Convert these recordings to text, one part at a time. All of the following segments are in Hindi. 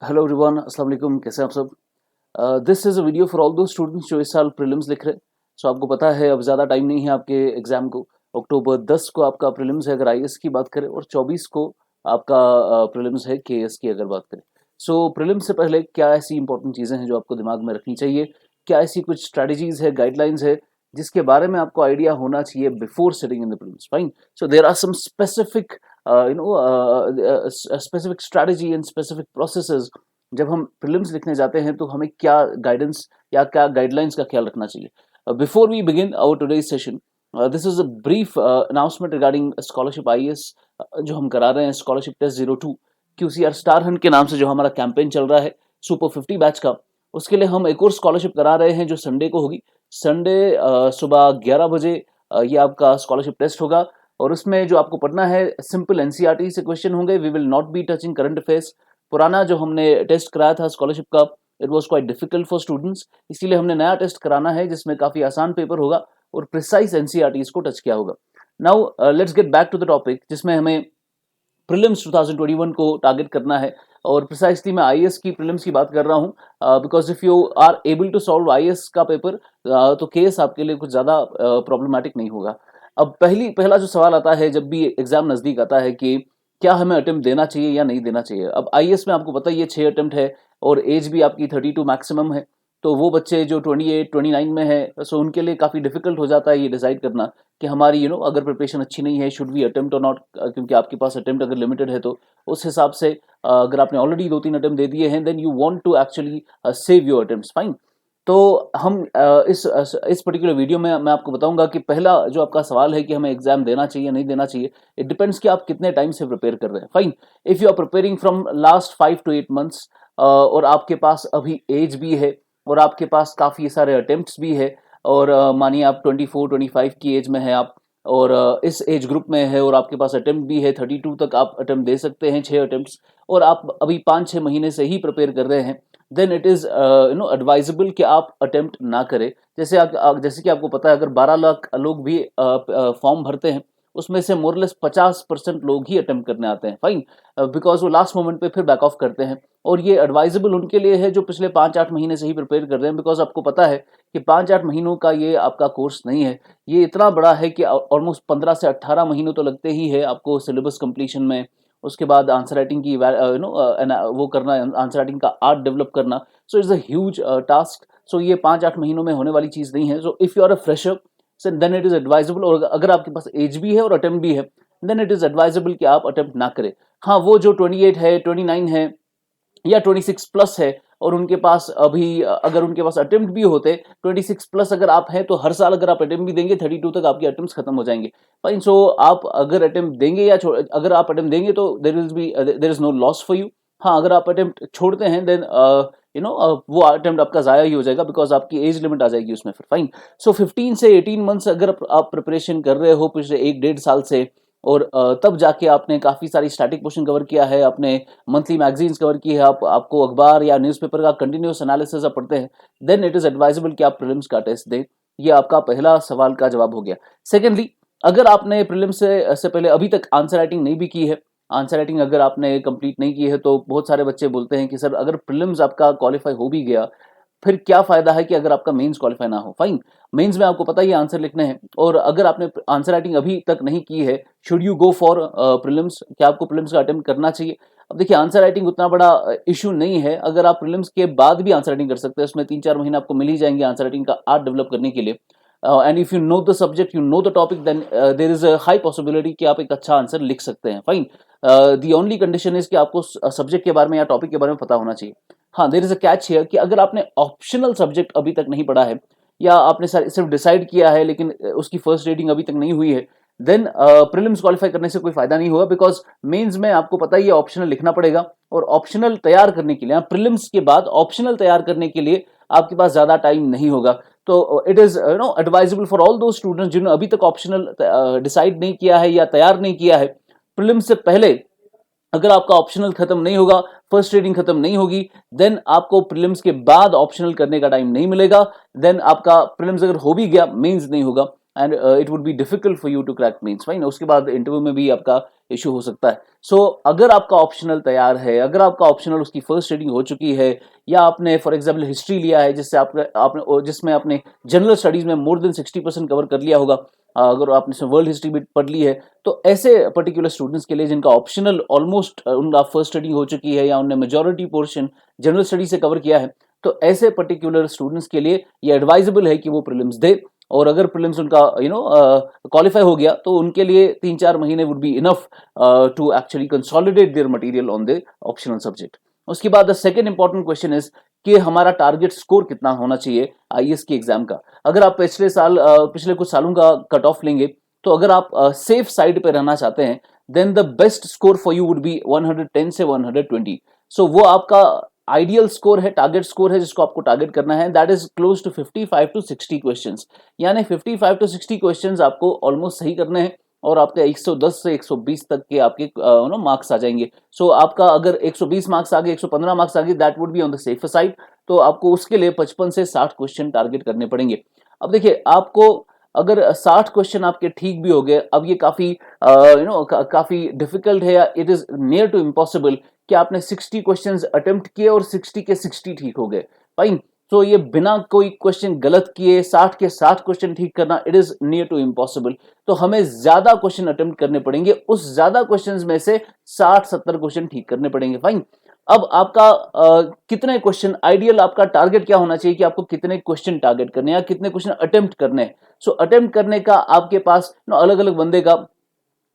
हेलो एवरीवन, अस्सलाम वालेकुम। कैसे हैं आप सब? This is a video for all those students जो इस साल प्रीलिम्स लिख रहे हैं। सो आपको पता है अब ज़्यादा टाइम नहीं है आपके एग्ज़ाम को। अक्टूबर 10 को आपका प्रीलिम्स है अगर आईएएस की बात करें, और 24 को आपका प्रीलिम्स है केएएस की अगर बात करें। सो प्रीलिम्स से पहले क्या ऐसी इंपॉर्टेंट चीज़ें हैं जो आपको दिमाग में रखनी चाहिए? क्या ऐसी कुछ स्ट्रैटेजीज़ है, गाइडलाइंस है, जिसके बारे में आपको आइडिया होना चाहिए before sitting in the prelims? Fine. So there are some specific specific strategy and specific processes. जब हम प्रीलिम्स लिखने जाते हैं तो हमें क्या गाइडेंस या क्या गाइडलाइंस का ख्याल रखना चाहिए? Before we begin our today's session, this is a brief announcement regarding scholarship IAS जो हम करा रहे हैं, scholarship test 02 QCR star hunt के नाम से जो हमारा कैंपेन चल रहा है सुपर 50 बैच का। उसके लिए हम एक और स्कॉलरशिप करा रहे हैं जो संडे को होगी। संडे सुबह 11 बजे ये आपका स्कॉलरशिप टेस्ट होगा, और उसमें जो आपको पढ़ना है सिंपल एनसीईआरटी से क्वेश्चन होंगे। We will not be touching current affairs. पुराना जो हमने टेस्ट कराया था स्कॉलरशिप का, it was quite difficult for students, इसीलिए हमने नया टेस्ट कराना है जिसमें काफ़ी आसान पेपर होगा और प्रिसाइज एनसीईआरटीज़ को टच किया होगा। Now let's get back to the topic, जिसमें हमें प्रीलिम्स 2021 को टारगेट करना है। और प्रिसाइसली मैं आईएएस की प्रीलिम्स की बात कर रहा हूँ, because if you are able to solve IAS का पेपर तो केस आपके लिए कुछ ज़्यादा प्रॉब्लमेटिक नहीं होगा। अब पहला जो सवाल आता है जब भी एग्जाम नज़दीक आता है कि क्या हमें अटेम्प्ट देना चाहिए या नहीं देना चाहिए। अब आईएएस में आपको पता ही है 6 अटेम्प्ट है, और एज भी आपकी 32 मैक्सिमम है। तो वो बच्चे जो 28 29 में है, सो उनके लिए काफ़ी डिफिकल्ट हो जाता है ये डिसाइड करना कि हमारी अगर प्रिपरेशन अच्छी नहीं है, शुड वी अटेम्प्ट और नॉट, क्योंकि आपके पास अटेम्प्ट अगर लिमिटेड है तो उस हिसाब से अगर आपने ऑलरेडी 2-3 अटेम्प्ट दे दिए हैं, then you want to actually save your attempts. Fine. तो हम इस पर्टिकुलर वीडियो में मैं आपको बताऊंगा कि पहला जो आपका सवाल है कि हमें एग्जाम देना चाहिए नहीं देना चाहिए, इट डिपेंड्स कि आप कितने टाइम से प्रिपेयर कर रहे हैं। Fine. If you are preparing from last 5 to 8 months, और आपके पास अभी एज भी है और आपके पास काफ़ी सारे अटेम्प्ट्स भी है, और मानिए आप 24-25 की एज में है आप, और इस एज ग्रुप में है, और आपके पास अटेम्प्ट भी है 32 तक आप अटेम्प्ट दे सकते हैं, 6 अटेम्प्ट्स, और आप अभी 5-6 महीने से ही प्रिपेयर कर रहे हैं, देन इट इज़ एडवाइजेबल कि आप अटेम्प्ट ना करें। जैसे कि आपको पता है अगर 12 लाख लोग भी फॉर्म भरते हैं, उसमें से मोरलेस 50% लोग ही अटेम्प्ट करने आते हैं। फाइन। बिकॉज वो लास्ट मोमेंट पे फिर बैक ऑफ करते हैं, और ये एडवाइजेबल उनके लिए है जो पिछले 5-8 महीने से ही प्रिपेयर कर रहे हैं। बिकॉज आपको पता है कि 5-8 महीनों का ये आपका कोर्स नहीं है, ये इतना बड़ा है कि ऑलमोस्ट 15 से 18 महीनों तो लगते ही है आपको सिलेबस कंप्लीशन में। उसके बाद आंसर राइटिंग की वो करना, आंसर राइटिंग का आर्ट डेवलप करना। So it's a huge task. So ये 5-8 महीनों में होने वाली चीज़ नहीं है। So if you are a fresher, then it is advisable, और अगर आपके पास एज भी है और अटेम्प्ट भी है, देन इट इज़ एडवाइजेबल कि आप अटेम्प्ट ना करें। हाँ, वो जो 28 है, 29 है, या 26 प्लस है, और उनके पास अभी अगर उनके पास अटेम्प्ट भी होते 26 प्लस अगर आप हैं, तो हर साल अगर आप अटेम्प्ट भी देंगे 32 तक आपके अटेम्प्ट्स खत्म हो जाएंगे। फाइन। सो आप अगर अटेम्प्ट देंगे या अगर आप अटेम्प्ट देंगे तो there is no loss for you. हाँ, अगर आप अटेम्प्ट छोड़ते हैं, देन वो अटेम्प्ट आपका ज़ाया ही हो जाएगा, बिकॉज आपकी एज लिमिट आ जाएगी उसमें फिर। फाइन। सो 15 से 18 मंथ्स अगर आप प्रिपरेशन कर रहे हो पिछले 1-1.5 साल से, और तब जाके आपने काफ़ी सारी स्टैटिक पोर्शन कवर किया है, आपने मंथली मैगजीन्स कवर की है, आपको अखबार या न्यूज़पेपर का कंटिन्यूस एनालिसिस आप पढ़ते हैं, देन इट इज़ एडवाइजेबल कि आप प्रीलिम्स का टेस्ट दें। ये आपका पहला सवाल का जवाब हो गया। सेकेंडली, अगर आपने प्रीलिम्स से पहले अभी तक आंसर राइटिंग नहीं भी की है, आंसर राइटिंग अगर आपने कंप्लीट नहीं की है, तो बहुत सारे बच्चे बोलते हैं कि सर अगर प्रीलिम्स आपका क्वालिफाई हो भी गया, फिर क्या फ़ायदा है कि अगर आपका मेंस क्वालिफाई ना हो। फाइन। मेंस में आपको पता ही है आंसर लिखने हैं, और अगर आपने आंसर राइटिंग अभी तक नहीं की है, should you go for prelims? क्या आपको प्रीलिम्स का अटेम्प्ट करना चाहिए? अब देखिए, आंसर राइटिंग उतना बड़ा इशू नहीं है। अगर आप प्रीलिम्स के बाद भी आंसर राइटिंग कर सकते हैं, उसमें 3-4 महीने आपको मिल ही जाएंगे आंसर राइटिंग का आर्ट डेवलप करने के लिए। And if you know the subject, you know the topic, then there is a high possibility कि आप एक अच्छा आंसर लिख सकते हैं। Fine. The only condition is कि आपको सब्जेक्ट के बारे में या टॉपिक के बारे में पता होना चाहिए। हाँ, there is a catch here कि अगर आपने ऑप्शनल सब्जेक्ट अभी तक नहीं पढ़ा है, या आपने सिर्फ डिसाइड किया है लेकिन उसकी फर्स्ट रीडिंग अभी तक नहीं हुई है, देन प्रीलिम्स क्वालिफाई करने से कोई फायदा नहीं होगा। बिकॉज मेंस में आपको पता ही है ऑप्शनल लिखना पड़ेगा, और ऑप्शनल तैयार करने के लिए, प्रीलिम्स के बाद ऑप्शनल तैयार करने के लिए आपके पास ज्यादा टाइम नहीं होगा। तो it is advisable for all दो स्टूडेंट्स जिन्होंने अभी तक ऑप्शनल डिसाइड नहीं किया है या तैयार नहीं किया है, प्रीलिम्स से पहले अगर आपका ऑप्शनल खत्म नहीं होगा, फर्स्ट रीडिंग खत्म नहीं होगी, देन आपको प्रीलिम्स के बाद ऑप्शनल करने का टाइम नहीं मिलेगा। देन आपका प्रीलिम्स अगर हो भी गया, मेंस नहीं होगा। And it would be difficult for you to crack mains, fine. उसके बाद इंटरव्यू में भी आपका इशू हो सकता है। सो अगर आपका ऑप्शनल तैयार है, अगर आपका ऑप्शनल उसकी फर्स्ट रीडिंग हो चुकी है, या आपने फॉर एग्जांपल हिस्ट्री लिया है जिससे आपने जिसमें आपने जनरल स्टडीज में मोर देन 60% कवर कर लिया होगा, अगर आपने वर्ल्ड हिस्ट्री भी पढ़ ली है, तो ऐसे पर्टिकुलर स्टूडेंट्स के लिए जिनका ऑप्शनल ऑलमोस्ट उनका फर्स्ट रीडिंग हो चुकी है या उनने मेजॉरिटी पोर्शन जनरल स्टडी से कवर किया है, तो ऐसे पर्टिकुलर स्टूडेंट्स के लिए ये एडवाइजेबल है कि वो प्रीलिम्स दे। और अगर प्रीलिम्स उनका क्वालिफाई हो गया तो उनके लिए 3-4 महीने would be enough to actually consolidate their material on the optional subject. उसके बाद the second important question is कि हमारा टारगेट स्कोर कितना होना चाहिए आईएएस की एग्जाम का। अगर आप पिछले कुछ सालों का कट ऑफ लेंगे, तो अगर आप सेफ साइड पे रहना चाहते हैं, then the best score for you would be 110 से 120। सो वो आपका आइडियल स्कोर है, टारगेट स्कोर है जिसको आपको टारगेट करना है। That is close to 55 to 60 questions, यानी 55 टू 60 क्वेश्चंस आपको ऑलमोस्ट सही करने हैं और आपके 110 से 120 तक के आपके मार्क्स आ जाएंगे। सो आपका अगर 120 मार्क्स आ गए, 115 मार्क्स आ गए, that would be on the safer side. तो आपको उसके लिए 55 से 60 क्वेश्चन टारगेट करने पड़ेंगे। अब देखिए, आपको अगर 60 क्वेश्चन आपके ठीक भी हो गए, अब ये काफी डिफिकल्ट है या it is near to impossible कि आपने 60 क्वेश्चंस अटेम्प्ट किए और 60 के 60 ठीक हो गए, फाइन। तो ये बिना कोई क्वेश्चन गलत किए 60 के 60 क्वेश्चन ठीक करना it is near to impossible. तो हमें ज्यादा क्वेश्चन अटेम्प्ट करने पड़ेंगे, उस ज्यादा क्वेश्चंस में से 60-70 क्वेश्चन ठीक करने पड़ेंगे, फाइन। अब आपका कितने क्वेश्चन, आइडियल आपका टारगेट क्या होना चाहिए कि आपको कितने क्वेश्चन टारगेट करने या कितने क्वेश्चन अटेम्प्ट करने हैं। सो अटेम्प्ट करने का आपके पास अलग अलग बंदे का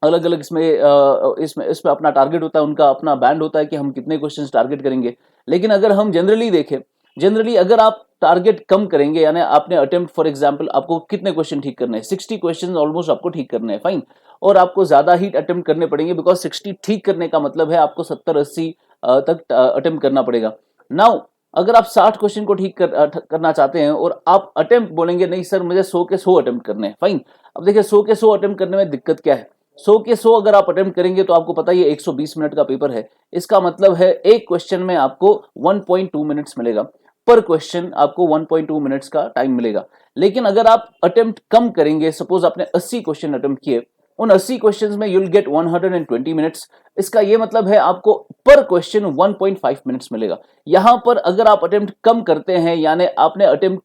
अलग अलग इसमें अपना टारगेट होता है, उनका अपना बैंड होता है कि हम कितने क्वेश्चंस टारगेट करेंगे। लेकिन अगर हम जनरली देखें, जनरली अगर आप टारगेट कम करेंगे, यानी आपने अटेम्प्ट फॉर एग्जांपल आपको कितने क्वेश्चन ठीक करने हैं, 60 क्वेश्चन ऑलमोस्ट आपको ठीक करने हैं, फाइन। और आपको ज्यादा ही अटेम्प्ट करने पड़ेंगे बिकॉज 60 ठीक करने का मतलब है आपको 70-80 तक अटेम्प्ट करना पड़ेगा। नाउ अगर आप 60 क्वेश्चन को ठीक करना चाहते हैं और आप अटेम्प्ट बोलेंगे नहीं सर मुझे 100 के 100 अटेम्प्ट करने हैं, फाइन। अब देखिए 100 के 100 अटेम्प्ट करने में दिक्कत क्या है। 100 के 100 अगर आप अटेम्प्ट करेंगे तो आपको पता है ये 120 मिनट का पेपर है। इसका मतलब है एक क्वेश्चन में आपको 1.2 मिनट्स मिलेगा, पर क्वेश्चन आपको 1.2 मिनट्स का टाइम मिलेगा। लेकिन अगर आप अटेम्प्ट कम करेंगे, सपोज आपने 80 क्वेश्चन अटेम्प्ट किए, उन 80 क्वेश्चंस में you'll get 120 मिनट्स। इसका ये मतलब है आपको पर क्वेश्चन 1.5 मिनट्स मिलेगा। यहां पर अगर आप अटेम्प्ट कम करते हैं, यानी आपने अटेम्प्ट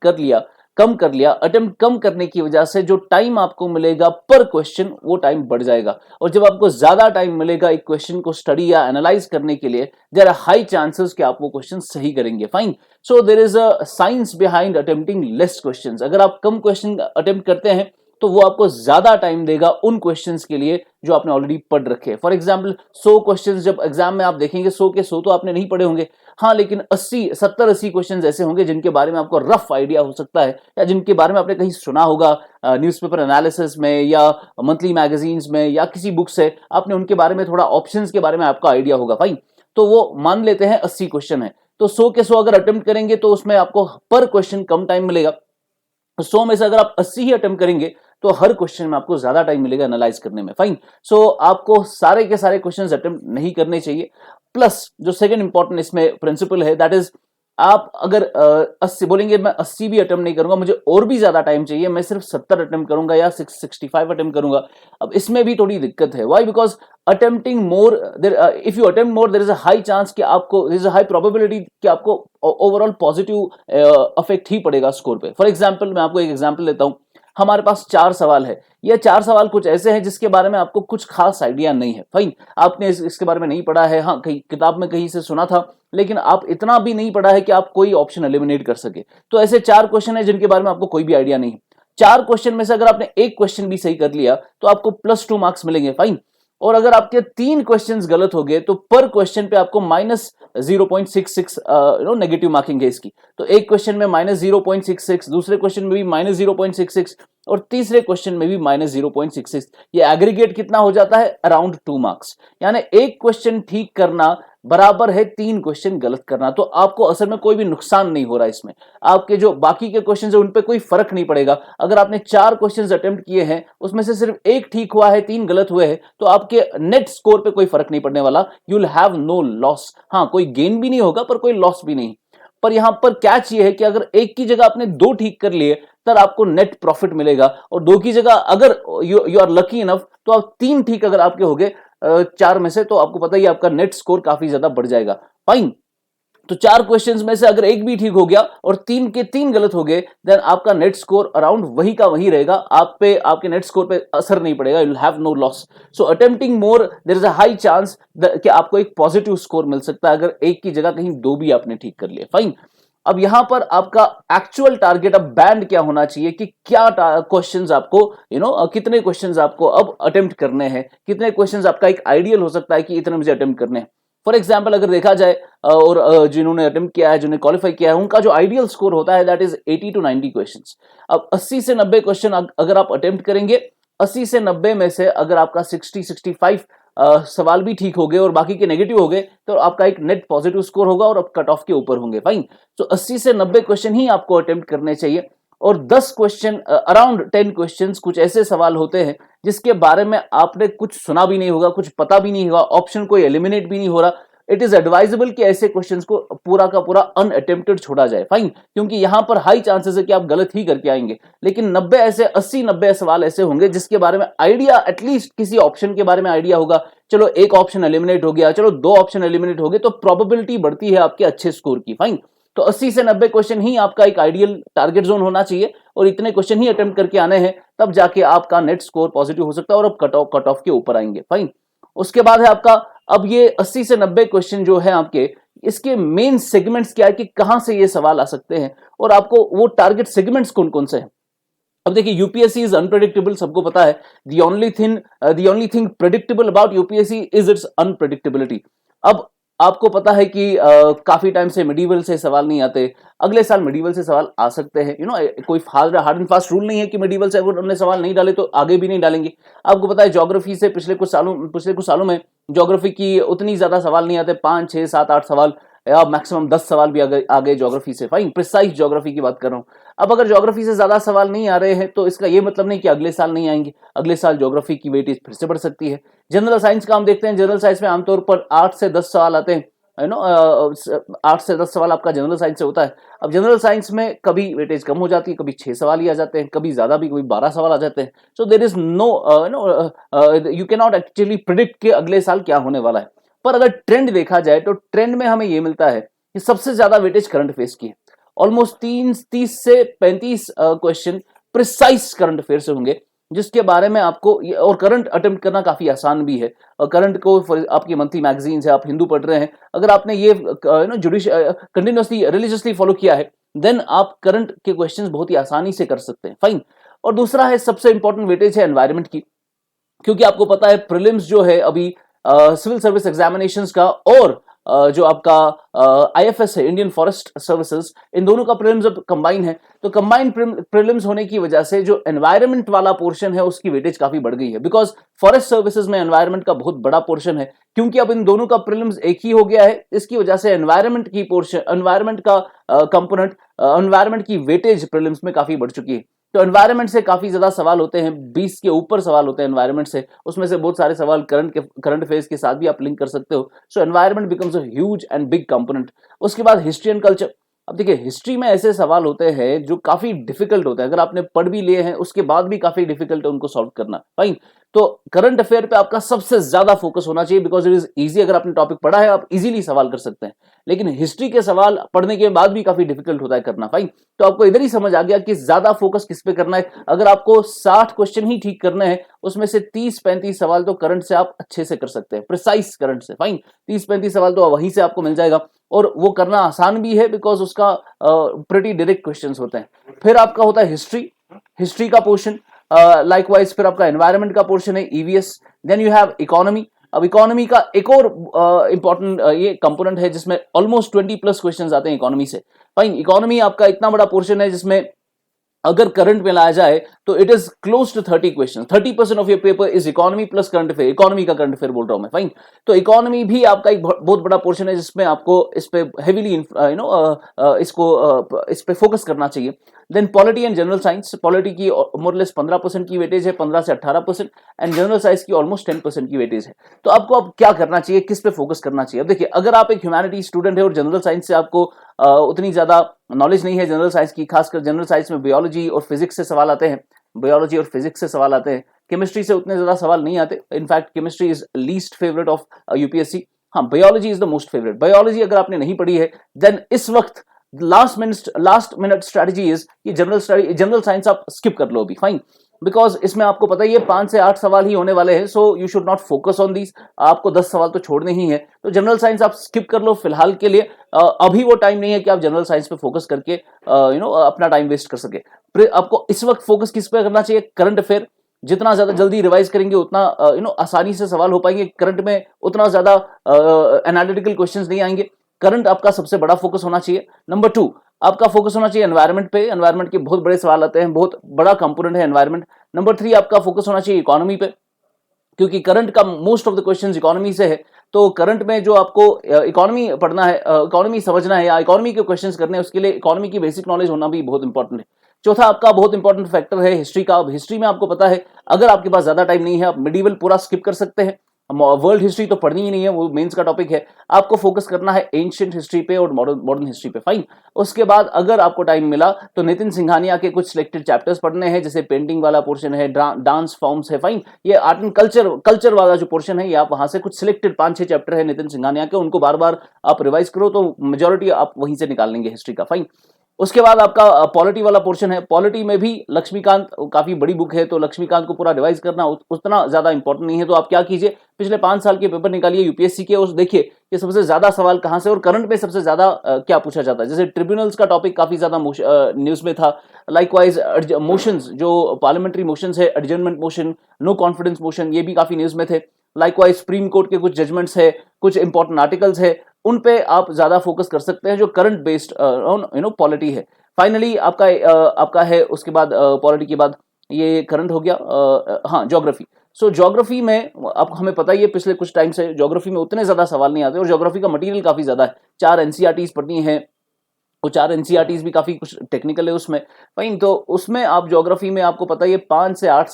कम कर लिया, अटेम्प्ट कम करने की वजह से जो टाइम आपको मिलेगा पर क्वेश्चन वो टाइम बढ़ जाएगा। और जब आपको ज्यादा टाइम मिलेगा एक क्वेश्चन को स्टडी या एनालाइज करने के लिए, देयर आर हाई चांसेस कि आप वो क्वेश्चन सही करेंगे, fine. So there is a science behind attempting less questions. अगर आप कम क्वेश्चन अटेम्प्ट करते हैं तो वो आपको ज्यादा टाइम देगा उन क्वेश्चंस के लिए जो आपने ऑलरेडी पढ़ रखे हैं। फॉर एग्जांपल 100 क्वेश्चंस जब एग्जाम में आप देखेंगे, 100 के 100 तो आपने नहीं पढ़े होंगे, हाँ, लेकिन 70-80 क्वेश्चंस ऐसे होंगे जिनके बारे में आपको रफ आइडिया हो सकता है, या जिनके बारे में आपने कहीं सुना होगा न्यूज़पेपर एनालिसिस में या मंथली मैगजीन्स में या किसी बुक से, आपने उनके बारे में थोड़ा ऑप्शंस के बारे में आपका आइडिया होगा, फाइन। तो वो मान लेते हैं 80 क्वेश्चन है, तो 100 के 100 अगर अटेम्प्ट करेंगे तो उसमें आपको पर क्वेश्चन कम टाइम मिलेगा। 100 में से अगर आप 80 ही अटेम्प्ट करेंगे तो हर क्वेश्चन में आपको ज्यादा टाइम मिलेगा एनालाइज करने में, फाइन। सो आपको सारे के सारे क्वेश्चंस अटेम्प्ट नहीं करने चाहिए। प्लस जो सेकंड इंपॉर्टेंट इसमें प्रिंसिपल है, दैट इज आप अगर 80 बोलेंगे मैं 80 भी अटेम्प्ट नहीं करूंगा, मुझे और भी ज्यादा टाइम चाहिए, मैं सिर्फ 70 अटेम्प्ट करूंगा या 65 अटेम्प्ट करूंगा। अब इसमें भी थोड़ी दिक्कत है, why? Because attempting more, if you attempt more there is a high chance कि आपको, there is a high probability कि आपको ओवरऑल पॉजिटिव इफेक्ट ही पड़ेगा स्कोर पे। फॉर एग्जाम्पल मैं आपको एक एग्जाम्पल लेता हूं। हमारे पास 4 सवाल है, ये 4 सवाल कुछ ऐसे हैं जिसके बारे में आपको कुछ खास आइडिया नहीं है, फाइन। आपने इसके बारे में नहीं पढ़ा है, हाँ कहीं किताब में कहीं से सुना था, लेकिन आप इतना भी नहीं पढ़ा है कि आप कोई ऑप्शन एलिमिनेट कर सके। तो ऐसे 4 क्वेश्चन है जिनके बारे में आपको कोई भी आइडिया नहीं है। 4 क्वेश्चन में से अगर आपने एक क्वेश्चन भी सही कर लिया तो आपको +2 मार्क्स मिलेंगे, फाइन। और अगर आपके 3 क्वेश्चंस गलत हो गए तो पर क्वेश्चन पे आपको -0.66 नेगेटिव मार्किंग है इसकी। तो एक क्वेश्चन में -0.66, दूसरे क्वेश्चन में भी -0.66 और तीसरे क्वेश्चन में भी -0.66। ये एग्रीगेट कितना हो जाता है? Around 2 marks. यानी एक क्वेश्चन ठीक करना बराबर है 3 क्वेश्चन गलत करना। तो आपको असल में कोई भी नुकसान नहीं हो रहा है इसमें, आपके जो बाकी के क्वेश्चन है उन पे कोई फर्क नहीं पड़ेगा। अगर आपने 4 क्वेश्चन अटेम्प्ट किए हैं, उसमें से सिर्फ एक ठीक हुआ है, 3 गलत हुए हैं, तो आपके नेट स्कोर पे कोई फर्क नहीं पड़ने वाला। You will have no loss. हाँ, कोई गेन भी नहीं होगा पर कोई लॉस भी नहीं। पर यहां पर कैच ये है कि अगर एक की जगह आपने 2 ठीक कर लिए 70 आपको नेट प्रॉफिट मिलेगा। और 2 की जगह अगर यू आर लकी इनफ तो आप 3 ठीक अगर आपके हो गए 4 में से, तो आपको पता ही आपका नेट स्कोर काफी ज्यादा बढ़ जाएगा। फाइन, तो 4 क्वेश्चंस में से अगर एक भी ठीक हो गया और 3 के 3 गलत हो गए, देन आपका नेट स्कोर अराउंड वही का वही रहेगा, आप पे आपके नेट स्कोर पे असर नहीं पड़ेगा, you will have no loss. So attempting more there is a high chance कि आपको एक पॉजिटिव स्कोर मिल सकता है अगर एक की जगह कहीं 2 भी आपने ठीक कर लिए। फाइन, अब यहां पर आपका एक्चुअल टारगेट, अब बैंड क्या होना चाहिए कि क्या क्वेश्चंस आपको कितने क्वेश्चंस आपको अब अटेम्प्ट करने हैं, कितने क्वेश्चंस आपका एक आइडियल हो सकता है कि इतने मुझे अटेम्प्ट करने हैं। फॉर एग्जाम्पल अगर देखा जाए और जिन्होंने अटेम्प्ट किया है, जिन्होंने क्वालिफाई किया है, उनका जो आइडियल स्कोर होता है दैट इज 80 to 90 क्वेश्चंस। अब 80 से 90 क्वेश्चन अगर आप अटेम्प्ट करेंगे, 80 से 90 में से अगर आपका 60-65 सवाल भी ठीक हो गए और बाकी के नेगेटिव हो गए, तो आपका एक नेट पॉजिटिव स्कोर होगा और आप कट ऑफ के ऊपर होंगे। फाइन, तो 80 से 90 क्वेश्चन ही आपको अटेम्प्ट करने चाहिए। और 10 क्वेश्चन, अराउंड 10 क्वेश्चंस कुछ ऐसे सवाल होते हैं जिसके बारे में आपने कुछ सुना भी नहीं होगा, कुछ पता भी नहीं होगा, ऑप्शन कोई एलिमिनेट भी नहीं हो रहा। इट इज एडवाइजेबल कि ऐसे क्वेश्चंस को पूरा का पूरा अनअटेम्प्टेड छोड़ा जाए। फाइन, क्योंकि यहां पर हाई चांसेस है कि आप गलत ही करके आएंगे। लेकिन 80-90 सवाल ऐसे होंगे जिसके बारे में आइडिया, एटलीस्ट किसी ऑप्शन के बारे में आइडिया होगा। चलो एक ऑप्शन एलिमिनेट हो गया, चलो 2 ऑप्शन एलिमिनेट हो गए, तो प्रोबेबिलिटी बढ़ती है आपके अच्छे स्कोर की। फाइन, तो 80 से 90 क्वेश्चन ही आपका एक आइडियल टारगेट जोन होना चाहिए और इतने क्वेश्चन ही अटेम्प्ट करके आने हैं, तब जाके आपका नेट स्कोर पॉजिटिव हो सकता है और आप कट ऑफ के ऊपर आएंगे। फाइन, उसके बाद है आपका, अब ये 80 से 90 क्वेश्चन जो है आपके, इसके मेन सेगमेंट्स क्या है कि कहां से ये सवाल आ सकते हैं और आपको वो टारगेट सेगमेंट्स कौन कौन से हैं। अब देखिए, यूपीएससी इज अनप्रेडिक्टेबल, सबको पता है। The only thing predictable about UPSC is it's unpredictability. अब आपको पता है कि काफी टाइम से मेडिवल से सवाल नहीं आते, अगले साल मेडिवल से सवाल आ सकते हैं। कोई हार्ड एंड फास्ट रूल नहीं है कि मेडिवल से अगर उन्होंने सवाल नहीं डाले तो आगे भी नहीं डालेंगे। आपको पता है ज्योग्राफी से पिछले कुछ सालों में ज्योग्राफी की उतनी ज्यादा सवाल नहीं आते, 5, 6, 7, 8 सवाल या मैक्सिमम 10 सवाल भी आ गए ज्योग्राफी से। फाइन, प्रिसाइज ज्योग्राफी की बात कर रहा हूं। अब अगर ज्योग्राफी से ज्यादा सवाल नहीं आ रहे हैं तो इसका ये मतलब नहीं कि अगले साल नहीं आएंगे, अगले साल ज्योग्राफी की वेटेज फिर से बढ़ सकती है। जनरल साइंस का हम देखते हैं, जनरल साइंस में आमतौर पर 8 से 10 सवाल आते हैं, 8 से 10 सवाल आपका जनरल साइंस से होता है। अब जनरल साइंस में कभी वेटेज कम हो जाती है, कभी 6 सवाल ही आ जाते हैं, कभी ज्यादा भी, कभी 12 सवाल आ जाते हैं। So there is you can not actually predict कि अगले साल क्या होने वाला है। पर अगर ट्रेंड देखा जाए तो ट्रेंड में हमें यह मिलता है कि सबसे ज्यादा वेटेज करंट अफेयर्स की है। ऑलमोस्ट 30 से 35 क्वेश्चन प्रिसाइज करंट अफेयर से होंगे, जिसके बारे में आपको, और करंट अटेम्प्ट करना काफी आसान भी है। करंट को आपकी मंथली मैगजीन्स है, आप हिंदू पढ़ रहे हैं, अगर आपने ये कंटिन्यूअसली रिलीजियसली फॉलो किया है, देन आप करंट के क्वेश्चंस बहुत ही आसानी से कर सकते हैं। फाइन, और दूसरा है, सबसे इंपॉर्टेंट वेटेज है एनवायरमेंट की, क्योंकि आपको पता है प्रीलिम्स जो है अभी सिविल सर्विस एग्जामिनेशंस का और जो आपका आईएफएस है, इंडियन फॉरेस्ट सर्विसेज, इन दोनों का प्रीलिम्स अब कंबाइन है। तो कंबाइन प्रीलिम्स होने की वजह से जो एनवायरनमेंट वाला पोर्शन है उसकी वेटेज काफी बढ़ गई है, बिकॉज फॉरेस्ट सर्विसेज में एनवायरनमेंट का बहुत बड़ा पोर्शन है। क्योंकि अब इन दोनों का प्रीलिम्स एक ही हो गया है, इसकी वजह से एनवायरनमेंट की पोर्शन, एनवायरनमेंट का कंपोनेंट, एनवायरनमेंट की वेटेज प्रीलिम्स में काफी बढ़ चुकी है। तो एनवायरनमेंट से काफी ज्यादा सवाल होते हैं, 20 के ऊपर सवाल होते हैं एनवायरनमेंट से, उसमें से बहुत सारे सवाल करंट अफेयर्स के साथ भी आप लिंक कर सकते हो। So environment becomes a huge and big component. उसके बाद हिस्ट्री एंड कल्चर। अब देखिए, हिस्ट्री में ऐसे सवाल होते हैं जो काफी डिफिकल्ट होते हैं, अगर आपने पढ़ भी लिए हैं उसके बाद भी काफी डिफिकल्ट है उनको सॉल्व करना। फाइन, तो करंट अफेयर पे आपका सबसे ज्यादा फोकस होना चाहिए, बिकॉज इट इज इजी। अगर आपने टॉपिक पढ़ा है आप इजीली सवाल कर सकते हैं, लेकिन हिस्ट्री के सवाल पढ़ने के बाद भी काफी डिफिकल्ट होता है करना। फाइन, तो आपको इधर ही समझ आ गया कि ज्यादा फोकस किस पे करना है। अगर आपको 60 क्वेश्चन ही ठीक करने हैं, उसमें से 30-35 सवाल तो करंट से आप अच्छे से कर सकते हैं, प्रिसाइज करंट से। फाइन, 30-35 सवाल तो वहीं से आपको मिल जाएगा, और वो करना आसान भी है बिकॉज उसका प्रीटी डायरेक्ट क्वेश्चंस होते हैं। फिर आपका होता है हिस्ट्री का पोर्शन, लाइकवाइज फिर आपका एनवायरनमेंट का पोर्शन है EVS. Then you have economy. अब इकोनॉमी का एक और इंपॉर्टेंट ये कंपोनेंट है जिसमें ऑलमोस्ट 20+ क्वेश्चंस आते हैं इकोनॉमी से। फाइन, इकोनॉमी आपका इतना बड़ा पोर्शन है जिसमें अगर करंट में लाया जाए तो it is close to 30 question. 30% of your paper is economy plus current affair. Economy का करंट अफेयर बोल रहा हूं मैं। फाइन, तो इकोनॉमी भी आपका एक बहुत बड़ा पोर्शन है जिसमें आपको इस पे हेवीली इस पे फोकस करना चाहिए। Then polity and general science. Polity की मोरलेस 15% की वेटेज है, 15 से 18%, एंड जनरल साइंस की ऑलमोस्ट 10% की वेटेज है। तो आपको अब क्या करना चाहिए, किस पे फोकस करना चाहिए। अब देखिए, अगर आप एक ह्यूमैनिटी स्टूडेंट है और जनरल साइंस से आपको उतनी ज़्यादा नॉलेज नहीं है जनरल साइंस की, खासकर जनरल साइंस में बायोलॉजी और फिजिक्स से सवाल आते हैं, बायोलॉजी और फिजिक्स से सवाल आते हैं, केमिस्ट्री से उतने ज़्यादा सवाल नहीं आते। In fact chemistry is least favourite of UPSC. हाँ, biology is the most favourite. Biology अगर आपने नहीं पढ़ी है देन इस वक्त लास्ट मिनट स्ट्रेटजी इज कि जनरल साइंस आप स्किप कर लो अभी, फाइन, बिकॉज इसमें आपको पता ही है 5 से 8 सवाल ही होने वाले हैं, so you should not focus on these. आपको 10 सवाल तो छोड़ने ही है, तो जनरल साइंस आप स्किप कर लो फिलहाल के लिए। अभी वो टाइम नहीं है कि आप जनरल साइंस पे फोकस करके अपना टाइम वेस्ट कर सके। आपको इस वक्त फोकस किस पे करना चाहिए? Current affair. जितना ज्यादा जल्दी रिवाइज करेंगे उतना आसानी से सवाल हो पाएंगे। करंट में उतना ज्यादा एनालिटिकल क्वेश्चंस नहीं आएंगे। करंट आपका सबसे बड़ा फोकस होना चाहिए। नंबर 2, आपका फोकस होना चाहिए एनवायरनमेंट पे। एनवायरनमेंट के बहुत बड़े सवाल आते हैं, बहुत बड़ा कंपोनेंट है एनवायरनमेंट। नंबर 3, आपका फोकस होना चाहिए इकोनॉमी पे, क्योंकि करंट का most of the questions economy से है। तो करंट में जो आपको इकोनॉमी पढ़ना है, इकोनॉमी समझना है या इकोनॉमी के क्वेश्चंस करने हैं, उसके लिए इकोनॉमी की बेसिक नॉलेज होना भी बहुत इंपॉर्टेंट है। चौथा आपका बहुत इंपॉर्टेंट फैक्टर है हिस्ट्री का। अब हिस्ट्री में आपको पता है, अगर आपके पास ज्यादा टाइम नहीं है, आप मिडिवल पूरा स्किप कर सकते हैं। वर्ल्ड हिस्ट्री तो पढ़नी ही नहीं है, वो मेंस का टॉपिक है। आपको फोकस करना है एंशिएंट हिस्ट्री पे और मॉडर्न हिस्ट्री पे, फाइन। उसके बाद अगर आपको टाइम मिला तो नितिन सिंघानिया के कुछ सिलेक्टेड चैप्टर्स पढ़ने हैं, जैसे पेंटिंग वाला पोर्शन है, डांस फॉर्म्स है, फाइन। ये आर्ट एंड कल्चर वाला जो पोर्शन है, ये आप वहां से कुछ सिलेक्टेड 5-6 चैप्टर है नितिन सिंघानिया के, उनको बार बार आप रिवाइज करो तो मेजोरिटी आप वहीं से निकाल लेंगे हिस्ट्री का, फाइन। उसके बाद आपका पॉलिटी वाला पोर्शन है। पॉलिटी में भी लक्ष्मीकांत काफी बड़ी बुक है, तो लक्ष्मीकांत को पूरा रिवाइज करना उतना ज्यादा इंपॉर्टेंट नहीं है। तो आप क्या कीजिए, पिछले 5 साल के पेपर निकालिए यूपीएससी के, उस देखिए कि सबसे ज्यादा सवाल कहां से और करंट में सबसे ज्यादा क्या पूछा जाता है। जैसे ट्रिब्यूनल्स का टॉपिक काफी ज्यादा न्यूज में था। लाइकवाइज मोशंस, जो पार्लियामेंट्री मोशंस है, adjournment motion, no confidence motion, ये भी काफी न्यूज में थे। लाइकवाइज सुप्रीम कोर्ट के कुछ जजमेंट्स है, कुछ इंपॉर्टेंट आर्टिकल्स है, उन पे आप ज्यादा फोकस कर सकते हैं, जो करंट बेस्ड पॉलिटी है। फाइनली आपका है उसके बाद पॉलिटी के बाद ये करंट हो गया। हाँ, ज्योग्राफी। सो ज्योग्राफी में अब हमें पता ही है पिछले कुछ टाइम से ज्योग्राफी में उतने ज्यादा सवाल नहीं आते और ज्योग्राफी का मटेरियल काफी ज्यादा है। 4 एनसीईआरटीज पढ़नी है, वो 4 एनसीईआरटीज भी काफी कुछ टेक्निकल है उसमें, फाइन। तो उसमें आप ज्योग्राफी में आपको पता है 5 से 8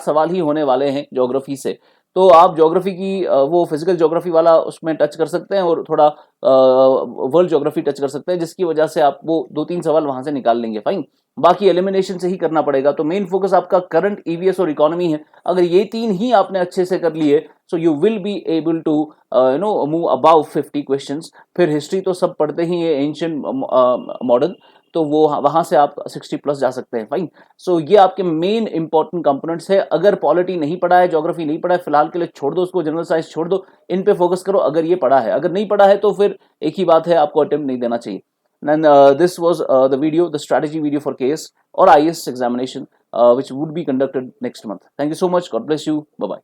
सवाल ही होने वाले हैं ज्योग्राफी से। तो आप ज्योग्राफी की वो फिजिकल ज्योग्राफी वाला उसमें टच कर सकते हैं और थोड़ा वर्ल्ड ज्योग्राफी टच कर सकते हैं, जिसकी वजह से आप वो 2-3 सवाल वहां से निकाल लेंगे, फाइन। बाकी एलिमिनेशन से ही करना पड़ेगा। तो मेन फोकस आपका करंट, ईवीएस और इकोनॉमी है। अगर ये 3 ही आपने अच्छे से कर लिए, so you will be able to move about 50 questions. फिर हिस्ट्री तो सब पढ़ते ही है, एंशिएंट मॉडर्न, तो वो वहां से आप 60 प्लस जा सकते हैं, फाइन। सो ये आपके मेन इंपॉर्टेंट कंपोनेंट्स है। अगर पॉलिटी नहीं पढ़ा है, ज्योग्राफी नहीं पढ़ा है, फिलहाल के लिए छोड़ दो उसको, जनरल साइंस छोड़ दो, इन पे फोकस करो। अगर ये पढ़ा है, अगर नहीं पढ़ा है तो फिर एक ही बात है, आपको अटेम्प्ट नहीं देना चाहिए। And this was the video, the strategy video for KS or IS examination, which would be conducted next month. Thank you so much. God bless you. Bye bye.